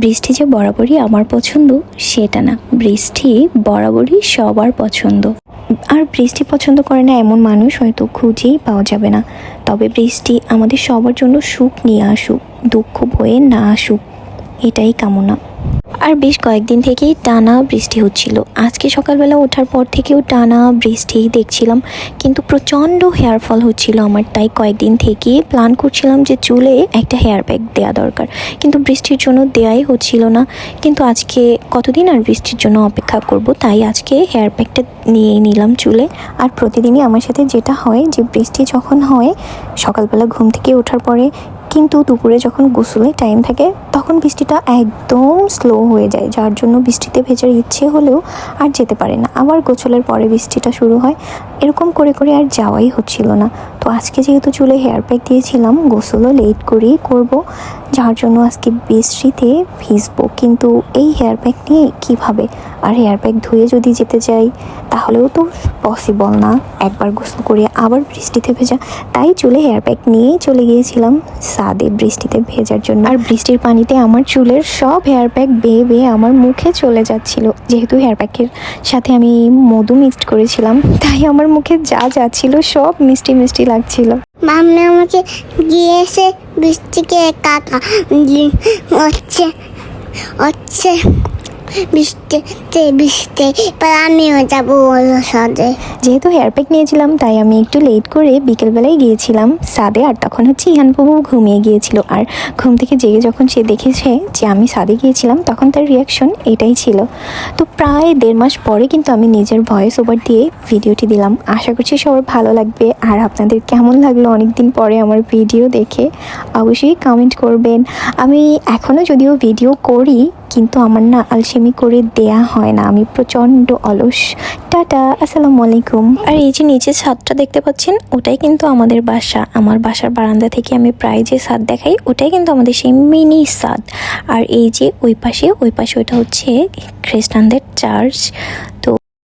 বৃষ্টি যে বরাবরই আমার পছন্দ সেটা না, বৃষ্টি বরাবরই সবার পছন্দ। আর বৃষ্টি পছন্দ করে না এমন মানুষ হয়তো খুঁজেই পাওয়া যাবে না। তবে বৃষ্টি আমাদের সবার জন্য সুখ নিয়ে আসুক, দুঃখ বয়ে না আসুক, এটাই কামনা। আর বেশ কয়েকদিন থেকেই টানা বৃষ্টি হচ্ছিল। আজকে সকালবেলা ওঠার পর থেকেও টানা বৃষ্টি দেখছিলাম, কিন্তু প্রচণ্ড হেয়ার ফল হচ্ছিল আমার। তাই কয়েকদিন থেকে প্ল্যান করছিলাম যে চুলে একটা হেয়ার প্যাক দেওয়া দরকার, কিন্তু বৃষ্টির জন্য দেওয়াই হচ্ছিল না। কিন্তু আজকে কতদিন আর বৃষ্টির জন্য অপেক্ষা করব, তাই আজকে হেয়ার প্যাকটা নিয়ে নিলাম চুলে। আর প্রতিদিনই আমার সাথে যেটা হয় যে বৃষ্টি যখন হয় সকালবেলা ঘুম থেকে ওঠার পরে, কিন্তু দুপুরে যখন গোসলের টাইম থাকে তখন বৃষ্টিটা একদম স্লো হয়ে যায়, যার জন্য বৃষ্টিতে ভেজার ইচ্ছে হলেও আর যেতে পারে না। আবার গোসলের পরে বৃষ্টিটা শুরু হয়, এরকম করে করে আর যাওয়াই হচ্ছিল না। তো আজকে যেহেতু চুলে হেয়ার প্যাক দিয়েছিলাম, গোসলও লেট করেই করব, যার জন্য আজকে বৃষ্টিতে ভিজবো। কিন্তু এই হেয়ার প্যাক নিয়ে কীভাবে, আর হেয়ার প্যাক ধুয়ে যদি যেতে যাই তাহলেও তো পসিবল না, একবার গোসল করে আবার বৃষ্টিতে ভেজা। তাই চুলে হেয়ার প্যাক নিয়েই চলে গিয়েছিলাম ছাদে বৃষ্টিতে ভেজার জন্য। আর বৃষ্টির পানিতে আমার চুলের সব হেয়ার প্যাক বেয়ে বেয়ে আমার মুখে চলে যাচ্ছিল। যেহেতু হেয়ার প্যাকের সাথে আমি মধু মিক্সড করেছিলাম, তাই আমার মুখে যা যাচ্ছিল সব মিষ্টি মিষ্টি লাগছিল। মাম্মি আমাকে দিয়েছে বৃষ্টিকে কাকা হচ্ছে হচ্ছে বৃষ্টিতে এবার আমিও যাবো ওর সাথে। যেহেতু হেয়ার প্যাক নিয়েছিলাম তাই আমি একটু লেট করে বিকেলবেলায় গিয়েছিলাম ছাদে। আর তখন হচ্ছে ইহান বাবু ঘুমিয়ে গিয়েছিল। আর ঘুম থেকে জেগে যখন সে দেখেছে যে আমি ছাদে গিয়েছিলাম, তখন তার রিয়াকশন এটাই ছিল। তো প্রায় 1.5 মাস পরে কিন্তু আমি নিজের ভয়েস ওভার দিয়ে ভিডিওটি দিলাম। আশা করছি সবার ভালো লাগবে। আর আপনাদের কেমন লাগলো অনেকদিন পরে আমার ভিডিও দেখে অবশ্যই কমেন্ট করবেন। আমি এখনও যদিও ভিডিও করি, কিন্তু আমার না আলসেমি করে দেয়া হয় না, আমি প্রচণ্ড অলস। টাটা, আসসালামু আলাইকুম। আর এই যে নিচে ছাদটা দেখতে পাচ্ছেন, ওটাই কিন্তু আমাদের বাসা। আমার বাসার বারান্দা থেকে আমি প্রায় যে ছাদ দেখাই, ওটাই কিন্তু আমাদের সেই মিনি ছাদ। আর এই যে ওই পাশে ওইটা হচ্ছে খ্রিস্টানদের চার্চ। তো